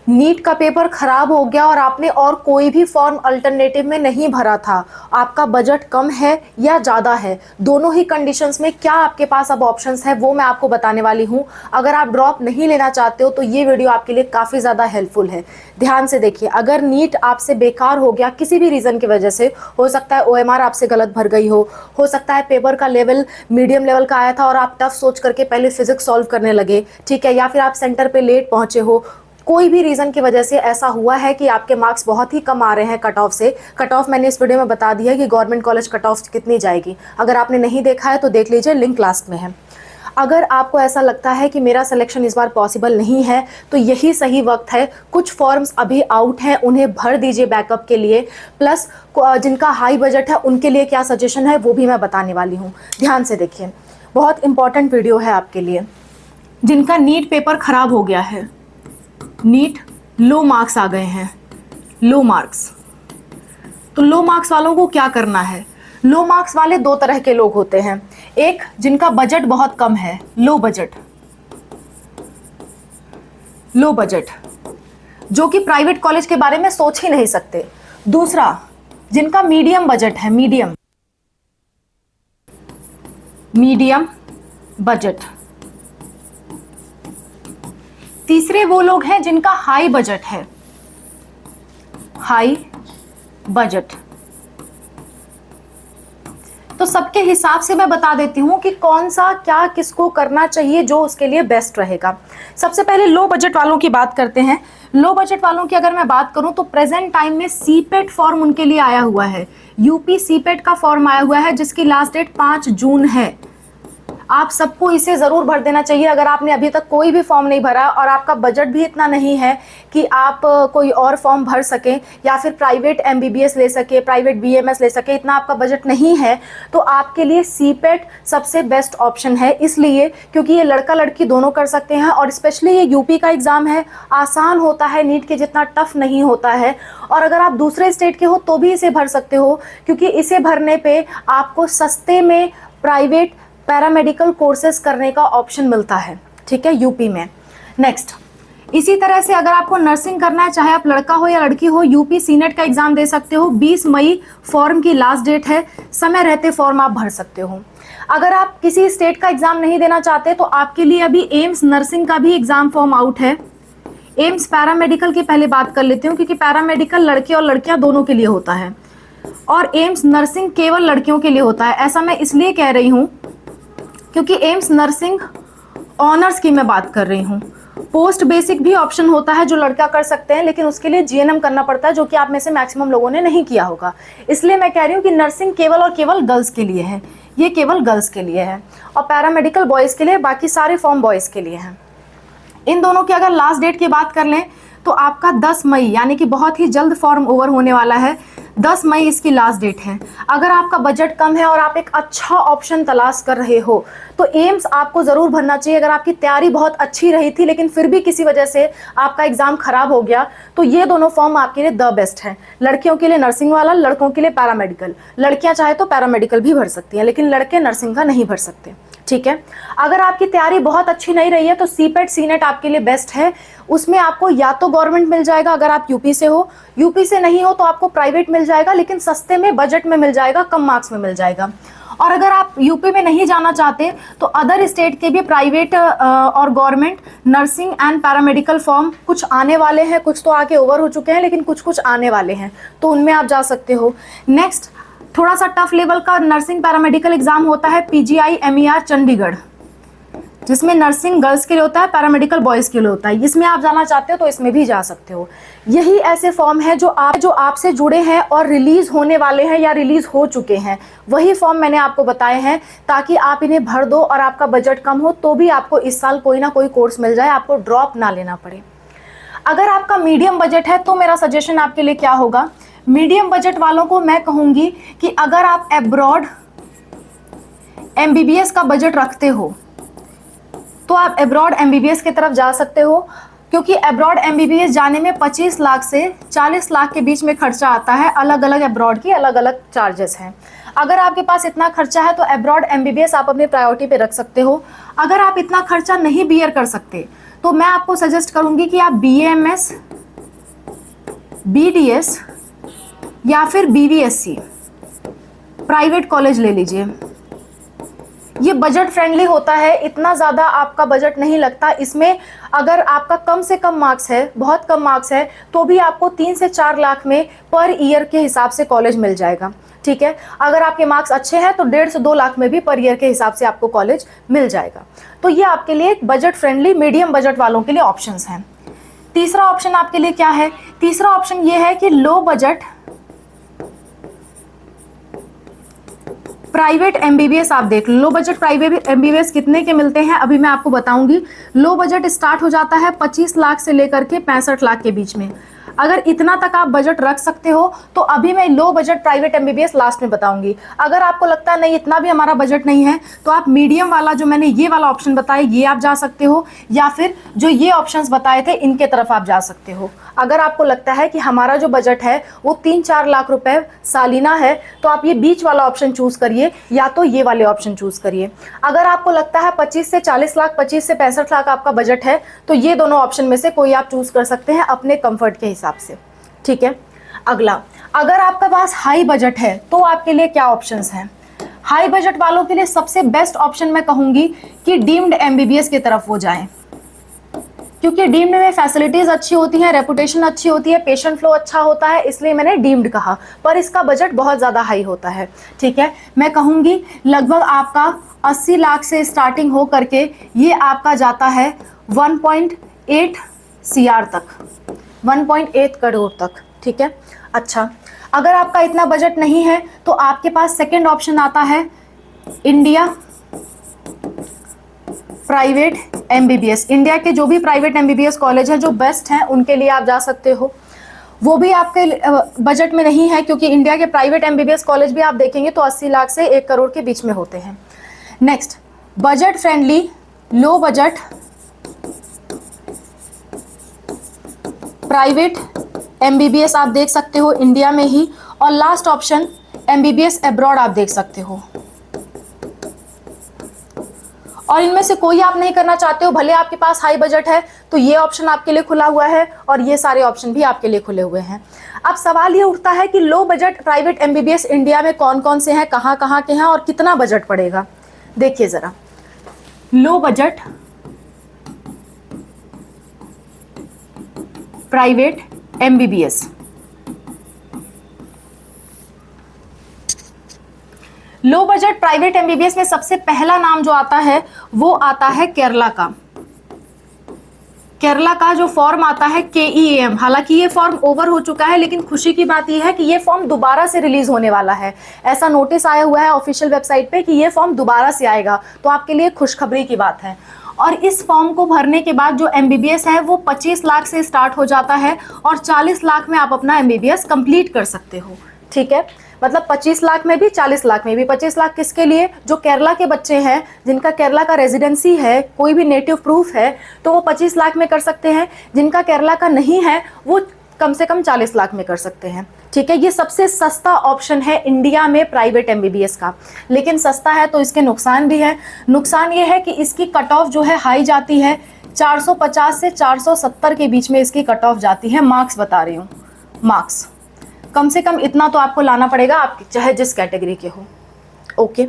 NEET का paper खराब हो गया और आपने और कोई भी फॉर्म अल्टरनेटिव में नहीं भरा था, आपका बजट कम है या ज़्यादा है, दोनों ही कंडीशंस में क्या आपके पास अब ऑप्शंस है वो मैं आपको बताने वाली हूँ। अगर आप ड्रॉप नहीं लेना चाहते हो तो ये वीडियो आपके लिए काफ़ी ज़्यादा हेल्पफुल है। ध्यान से देखिए, अगर नीट आपसे बेकार हो गया किसी भी रीज़न की वजह से, हो सकता है OMR आपसे गलत भर गई हो सकता है पेपर का लेवल मीडियम लेवल का आया था और आप टफ सोच करके पहले फिजिक्स सॉल्व करने लगे, ठीक है, या फिर आप सेंटर पे लेट पहुंचे हो, कोई भी रीज़न की वजह से ऐसा हुआ है कि आपके मार्क्स बहुत ही कम आ रहे हैं कट ऑफ से। कट ऑफ मैंने इस वीडियो में बता दिया है कि गवर्नमेंट कॉलेज कट ऑफ कितनी जाएगी, अगर आपने नहीं देखा है तो देख लीजिए, लिंक लास्ट में है। अगर आपको ऐसा लगता है कि मेरा सिलेक्शन इस बार पॉसिबल नहीं है तो यही सही वक्त है, कुछ फॉर्म्स अभी आउट हैं उन्हें भर दीजिए बैकअप के लिए, प्लस जिनका हाई बजट है उनके लिए क्या सजेशन है वो भी मैं बताने वाली हूँ। ध्यान से देखिए, बहुत इंपॉर्टेंट वीडियो है आपके लिए। जिनका नीट पेपर खराब हो गया है, नीट लो मार्क्स आ गए हैं, लो मार्क्स, तो लो मार्क्स वालों को क्या करना है। लो मार्क्स वाले दो तरह के लोग होते हैं, एक जिनका बजट बहुत कम है, लो बजट, लो बजट जो कि प्राइवेट कॉलेज के बारे में सोच ही नहीं सकते। दूसरा जिनका मीडियम बजट है, मीडियम बजट। तीसरे वो लोग हैं जिनका हाई बजट है, हाई बजट। तो सबके हिसाब से मैं बता देती हूं कि कौन सा क्या किसको करना चाहिए जो उसके लिए बेस्ट रहेगा। सबसे पहले लो बजट वालों की बात करते हैं। लो बजट वालों की अगर मैं बात करूं तो प्रेजेंट टाइम में सीपेट फॉर्म उनके लिए आया हुआ है, यूपी सीपेट का फॉर्म आया हुआ है जिसकी लास्ट डेट 5 जून है। आप सबको इसे ज़रूर भर देना चाहिए। अगर आपने अभी तक कोई भी फॉर्म नहीं भरा और आपका बजट भी इतना नहीं है कि आप कोई और फॉर्म भर सकें या फिर प्राइवेट MBBS ले सके, प्राइवेट BMS ले सके, इतना आपका बजट नहीं है, तो आपके लिए सीपेट सबसे बेस्ट ऑप्शन है। इसलिए क्योंकि ये लड़का लड़की दोनों कर सकते हैं और स्पेशली ये यूपी का एग्ज़ाम है, आसान होता है, नीट के जितना टफ नहीं होता है। और अगर आप दूसरे स्टेट के हो तो भी इसे भर सकते हो, क्योंकि इसे भरने पर आपको सस्ते में प्राइवेट पैरामेडिकल कोर्सेज करने का ऑप्शन मिलता है, ठीक है, यूपी में। नेक्स्ट, इसी तरह से अगर आपको नर्सिंग करना है, चाहे आप लड़का हो या लड़की हो, यूपी सीनेट का एग्जाम दे सकते हो। 20 मई फॉर्म की लास्ट डेट है, समय रहते फॉर्म आप भर सकते हो। अगर आप किसी स्टेट का एग्जाम नहीं देना चाहते तो आपके लिए अभी एम्स नर्सिंग का भी एग्जाम फॉर्म आउट है। एम्स पैरामेडिकल की पहले बात कर लेती हूँ, क्योंकि पैरामेडिकल लड़के और लड़कियां दोनों के लिए होता है और एम्स नर्सिंग केवल लड़कियों के लिए होता है। ऐसा मैं इसलिए कह रही हूँ क्योंकि एम्स नर्सिंग ऑनर्स की मैं बात कर रही हूँ। पोस्ट बेसिक भी ऑप्शन होता है जो लड़का कर सकते हैं, लेकिन उसके लिए GNM करना पड़ता है, जो कि आप में से मैक्सिमम लोगों ने नहीं किया होगा। इसलिए मैं कह रही हूँ कि नर्सिंग केवल और केवल गर्ल्स के लिए है, ये केवल गर्ल्स के लिए है, और पैरामेडिकल बॉयज़ के लिए, बाकी सारे फॉर्म बॉयज़ के लिए हैं। इन दोनों की अगर लास्ट डेट की बात कर लें तो आपका 10 मई, यानी कि बहुत ही जल्द फॉर्म ओवर होने वाला है। 10 मई इसकी लास्ट डेट है। अगर आपका बजट कम है और आप एक अच्छा ऑप्शन तलाश कर रहे हो तो एम्स आपको ज़रूर भरना चाहिए। अगर आपकी तैयारी बहुत अच्छी रही थी लेकिन फिर भी किसी वजह से आपका एग्ज़ाम खराब हो गया तो ये दोनों फॉर्म आपके लिए द बेस्ट हैं। लड़कियों के लिए नर्सिंग वाला, लड़कों के लिए पैरामेडिकल। लड़कियाँ चाहे तो पैरामेडिकल भी भर सकती हैं, लेकिन लड़के नर्सिंग का नहीं भर सकते, ठीक है। अगर आपकी तैयारी बहुत अच्छी नहीं रही है तो सीपेट सीनेट आपके लिए बेस्ट है। उसमें आपको या तो गवर्नमेंट मिल जाएगा अगर आप यूपी से हो, यूपी से नहीं हो तो आपको प्राइवेट मिल जाएगा, लेकिन सस्ते में, बजट में मिल जाएगा, कम मार्क्स में मिल जाएगा। और अगर आप यूपी में नहीं जाना चाहते तो अदर स्टेट के भी प्राइवेट और government nursing and paramedical form कुछ आने वाले हैं, कुछ तो आके ओवर हो चुके हैं लेकिन कुछ आने वाले हैं, तो उनमें आप जा सकते हो। नेक्स्ट, थोड़ा सा टफ लेवल का नर्सिंग पैरामेडिकल एग्जाम होता है PGI MER चंडीगढ़, जिसमें नर्सिंग गर्ल्स के लिए होता है, पैरामेडिकल बॉयज़ के लिए होता है। इसमें आप जाना चाहते हो तो इसमें भी जा सकते हो। यही ऐसे फॉर्म है जो आपसे जुड़े हैं और रिलीज़ होने वाले हैं या रिलीज़ हो चुके हैं। वही फॉर्म मैंने आपको बताए हैं ताकि आप इन्हें भर दो और आपका बजट कम हो तो भी आपको इस साल कोई ना कोई कोर्स मिल जाए, आपको ड्रॉप ना लेना पड़े। अगर आपका मीडियम बजट है तो मेरा सजेशन आपके लिए क्या होगा। मीडियम बजट वालों को मैं कहूँगी कि अगर आप एब्रॉड MBBS का बजट रखते हो तो आप एब्रॉड MBBS की तरफ जा सकते हो, क्योंकि एब्रॉड MBBS जाने में 25 लाख से 40 लाख के बीच में खर्चा आता है। अलग अलग एब्रॉड की अलग अलग चार्जेस हैं। अगर आपके पास इतना खर्चा है तो एब्रॉड MBBS आप अपनी प्रायोरिटी पे रख सकते हो। अगर आप इतना खर्चा नहीं बियर कर सकते तो मैं आपको सजेस्ट करूंगी कि आप BAMS BDS या फिर BVSC प्राइवेट कॉलेज ले लीजिए। ये बजट फ्रेंडली होता है, इतना ज़्यादा आपका बजट नहीं लगता इसमें। अगर आपका कम से कम मार्क्स है, बहुत कम मार्क्स है, तो भी आपको 3 से 4 लाख में पर ईयर के हिसाब से कॉलेज मिल जाएगा। ठीक है, अगर आपके मार्क्स अच्छे हैं तो 1.5 से 2 लाख में भी पर ईयर के हिसाब से आपको कॉलेज मिल जाएगा। तो ये आपके लिए एक बजट फ्रेंडली मीडियम बजट वालों के लिए ऑप्शंस हैं। तीसरा ऑप्शन आपके लिए क्या है? तीसरा ऑप्शन ये है कि लो बजट प्राइवेट MBBS आप देख लो। लो बजट प्राइवेट MBBS कितने के मिलते हैं अभी मैं आपको बताऊंगी। लो बजट स्टार्ट हो जाता है 25 लाख से लेकर के 65 लाख के बीच में। अगर इतना तक आप बजट रख सकते हो तो अभी मैं low budget private MBBS last में बताऊंगी। अगर आपको लगता है नहीं इतना भी हमारा बजट नहीं है तो आप मीडियम वाला जो मैंने ये वाला ऑप्शन बताया ये आप जा सकते हो, या फिर जो ये ऑप्शंस बताए थे इनके तरफ आप जा सकते हो। अगर आपको लगता है कि हमारा जो बजट है वो 3-4 लाख रुपए सालिना है तो आप ये बीच वाला ऑप्शन चूज करिए या तो ये वाले ऑप्शन चूज करिए। अगर आपको लगता है 25 से 40 लाख 25 से 65 लाख आपका बजट है तो ये दोनों ऑप्शन में से कोई आप चूज कर सकते हैं अपने कंफर्ट के हिसाब से। ठीक है, अगला, अगर आपके पास हाई बजट है तो आपके लिए क्या ऑप्शंस हैं? हाई बजट वालों के लिए सबसे बेस्ट ऑप्शन मैं कहूंगी कि डीम्ड MBBS की तरफ वो जाएं, क्योंकि डीम्ड में फैसिलिटीज अच्छी होती हैं, रेपुटेशन अच्छी होती है, पेशेंट फ्लो अच्छा होता है, इसलिए मैंने डीम्ड कहा, पर इसका बजट बहुत ज़्यादा हाई होता है। ठीक है, मैं कहूँगी लगभग आपका 80 लाख से स्टार्टिंग हो करके ये आपका जाता है 1.8 CR तक, 1.8 करोड़ तक। ठीक है, अच्छा, अगर आपका इतना बजट नहीं है तो आपके पास सेकेंड ऑप्शन आता है इंडिया प्राइवेट MBBS। इंडिया के जो भी प्राइवेट MBBS कॉलेज हैं जो बेस्ट हैं उनके लिए आप जा सकते हो। वो भी आपके बजट में नहीं है, क्योंकि इंडिया के प्राइवेट MBBS कॉलेज भी आप देखेंगे तो 80 लाख से 1 करोड़ के बीच में होते हैं। Next, budget friendly low budget private MBBS आप देख सकते हो इंडिया में ही। और लास्ट ऑप्शन MBBS अब्रॉड आप देख सकते हो। और इनमें से कोई आप नहीं करना चाहते हो, भले आपके पास हाई बजट है तो ये ऑप्शन आपके लिए खुला हुआ है और ये सारे ऑप्शन भी आपके लिए खुले हुए हैं। अब सवाल ये उठता है कि low budget private MBBS India में कौन कौन से हैं, कहाँ कहाँ के हैं और कितना बजट पड़ेगा। देखिए जरा, low budget private MBBS, low budget private MBBS में सबसे पहला नाम जो आता है वो आता है केरला का। केरला का जो फॉर्म आता है KEAM, हालांकि ये फॉर्म ओवर हो चुका है, लेकिन खुशी की बात यह है कि ये फॉर्म दोबारा से रिलीज होने वाला है। ऐसा नोटिस आया हुआ है ऑफिशियल वेबसाइट पे कि ये फॉर्म दोबारा से आएगा, तो आपके लिए खुशखबरी की बात है। और इस फॉर्म को भरने के बाद जो MBBS है वो 25 लाख से स्टार्ट हो जाता है और 40 लाख में आप अपना MBBS कंप्लीट कर सकते हो। ठीक है, मतलब 25 लाख में भी 40 लाख में भी। 25 लाख किसके लिए? जो केरला के बच्चे हैं, जिनका केरला का रेजिडेंसी है, कोई भी नेटिव प्रूफ है, तो वो 25 लाख में कर सकते हैं। जिनका केरला का नहीं है वो कम से कम 40 लाख में कर सकते हैं। ठीक है, ये सबसे सस्ता ऑप्शन है इंडिया में प्राइवेट MBBS का। लेकिन सस्ता है तो इसके नुकसान भी है। नुकसान ये है कि इसकी कट ऑफ जो है हाई जाती है, 450 से 470 के बीच में इसकी कट ऑफ जाती है। मार्क्स बता रही हूँ, मार्क्स कम से कम इतना तो आपको लाना पड़ेगा, आप चाहे जिस कैटेगरी के हो। ओके,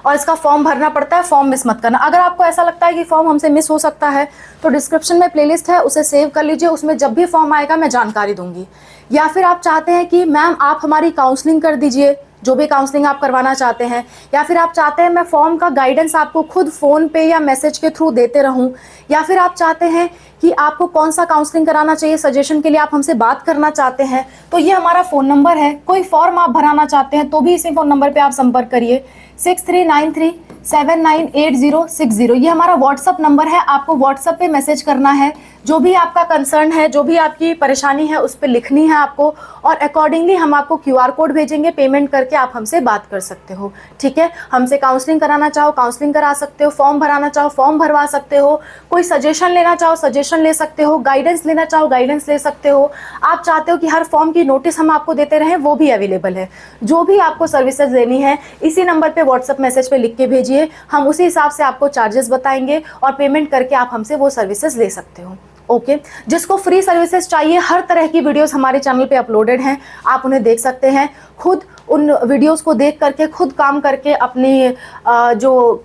और इसका फॉर्म भरना पड़ता है, फॉर्म मिस मत करना। अगर आपको ऐसा लगता है कि फॉर्म हमसे मिस हो सकता है तो डिस्क्रिप्शन में प्लेलिस्ट है, उसे सेव कर लीजिए, उसमें जब भी फॉर्म आएगा मैं जानकारी दूंगी। या फिर आप चाहते हैं कि मैम आप हमारी काउंसलिंग कर दीजिए, जो भी काउंसलिंग आप करवाना चाहते हैं, या फिर आप चाहते हैं मैं फॉर्म का गाइडेंस आपको खुद फ़ोन पे या मैसेज के थ्रू देते रहूं, या फिर आप चाहते हैं कि आपको कौन सा काउंसलिंग कराना चाहिए सजेशन के लिए आप हमसे बात करना चाहते हैं, तो ये हमारा फ़ोन नंबर है। कोई फॉर्म आप भराना चाहते हैं तो भी इसी फ़ोन नंबर पे आप संपर्क करिए, 6393798060। ये हमारा व्हाट्सअप नंबर है, आपको व्हाट्सअप पे मैसेज करना है। जो भी आपका कंसर्न है, जो भी आपकी परेशानी है उस पर लिखनी है आपको, और अकॉर्डिंगली हम आपको QR कोड भेजेंगे, पेमेंट करके आप हमसे बात कर सकते हो। ठीक है, हमसे काउंसलिंग कराना चाहो काउंसलिंग करा सकते हो, फॉर्म भराना चाहो फॉर्म भरवा सकते हो, कोई सजेशन लेना चाहो सजेशन ले सकते हो, गाइडेंस लेना चाहो गाइडेंस ले सकते हो। आप चाहते हो कि हर फॉर्म की नोटिस हम आपको देते रहें, वो भी अवेलेबल है। जो भी आपको सर्विसेज लेनी है इसी नंबर पे व्हाट्सअप मैसेज पे लिख के भेजिए, हम उसी हिसाब से आपको चार्जेस बताएंगे और पेमेंट करके आप हमसे वो सर्विसेज ले सकते हो। ओके जिसको फ्री सर्विसेज चाहिए, हर तरह की वीडियोस हमारे चैनल पे अपलोडेड हैं, आप उन्हें देख सकते हैं। खुद उन वीडियोस को देख करके, खुद काम करके अपनी जो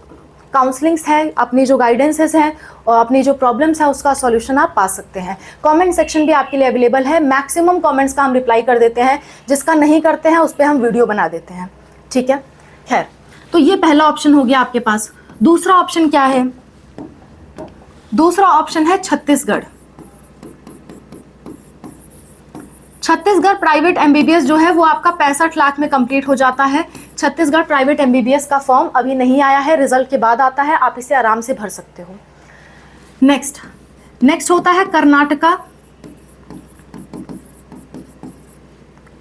काउंसलिंग्स है, अपनी जो गाइडेंसेस हैं और अपनी जो प्रॉब्लम्स है उसका सॉल्यूशन आप पा सकते हैं। कमेंट सेक्शन भी आपके लिए अवेलेबल है, मैक्सिमम कमेंट्स का हम रिप्लाई कर देते हैं, जिसका नहीं करते हैं उस पर हम वीडियो बना देते हैं, ठीक है। खैर, तो ये पहला ऑप्शन हो गया आपके पास। दूसरा ऑप्शन क्या है? दूसरा ऑप्शन है छत्तीसगढ़। छत्तीसगढ़ प्राइवेट एमबीबीएस जो है वो आपका 65 लाख में कंप्लीट हो जाता है। छत्तीसगढ़ प्राइवेट एमबीबीएस का फॉर्म अभी नहीं आया है, रिजल्ट के बाद आता है, आप इसे आराम से भर सकते हो। नेक्स्ट होता है कर्नाटका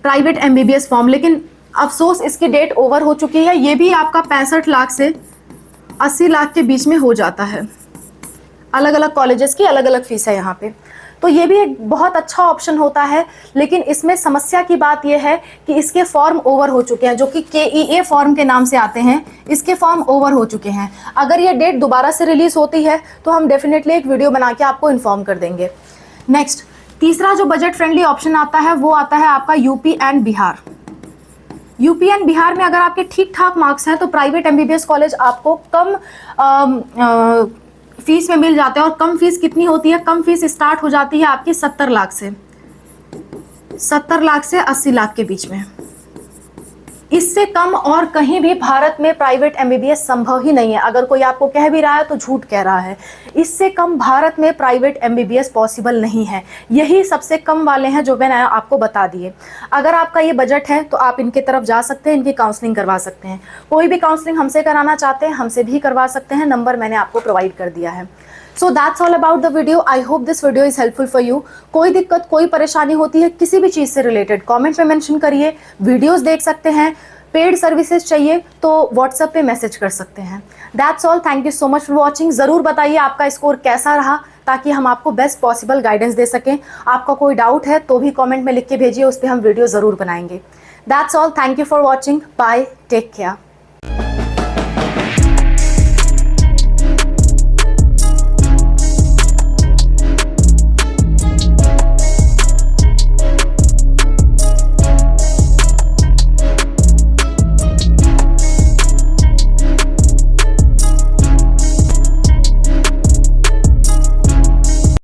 प्राइवेट एमबीबीएस फॉर्म, लेकिन अफसोस इसकी डेट ओवर हो चुकी है। ये भी आपका 65 लाख से 80 लाख के बीच में हो जाता है। अलग अलग कॉलेजेस की अलग अलग फीस है यहाँ पे, तो ये भी एक बहुत अच्छा ऑप्शन होता है। लेकिन इसमें समस्या की बात यह है कि इसके फॉर्म ओवर हो चुके हैं, जो कि KEA फॉर्म के नाम से आते हैं, इसके फॉर्म ओवर हो चुके हैं। अगर ये डेट दोबारा से रिलीज होती है तो हम डेफिनेटली एक वीडियो बना के आपको इन्फॉर्म कर देंगे। नेक्स्ट, तीसरा जो बजट फ्रेंडली ऑप्शन आता है वो आता है आपका UP and Bihar. UP and Bihar में अगर आपके ठीक ठाक मार्क्स हैं तो प्राइवेट एमबीबीएस कॉलेज आपको कम फीस में मिल जाते हैं। और कम फीस कितनी होती है? कम फीस स्टार्ट हो जाती है आपकी 70 लाख से, 70 लाख से 80 लाख के बीच में। इससे कम और कहीं भी भारत में प्राइवेट एमबीबीएस संभव ही नहीं है। अगर कोई आपको कह भी रहा है तो झूठ कह रहा है। इससे कम भारत में प्राइवेट एमबीबीएस पॉसिबल नहीं है। यही सबसे कम वाले हैं जो मैंने आपको बता दिए। अगर आपका ये बजट है तो आप इनके तरफ जा सकते हैं, इनकी काउंसलिंग करवा सकते हैं। कोई भी काउंसलिंग हमसे कराना चाहते हैं हमसे भी करवा सकते हैं, नंबर मैंने आपको प्रोवाइड कर दिया है। So that's all about the video. I hope this video is helpful for you. कोई दिक्कत, कोई परेशानी होती है किसी भी चीज़ से रिलेटेड, कमेंट में मेंशन करिए। वीडियोस देख सकते हैं, पेड सर्विसेज चाहिए तो व्हाट्सएप पे मैसेज कर सकते हैं। That's all, thank you so much for watching. ज़रूर बताइए आपका स्कोर कैसा रहा, ताकि हम आपको बेस्ट पॉसिबल गाइडेंस दे सकें। आपका कोई डाउट है तो भी कमेंट में लिख के भेजिए, उस पर हम वीडियो ज़रूर बनाएंगे। That's all, thank you for watching, bye, take care.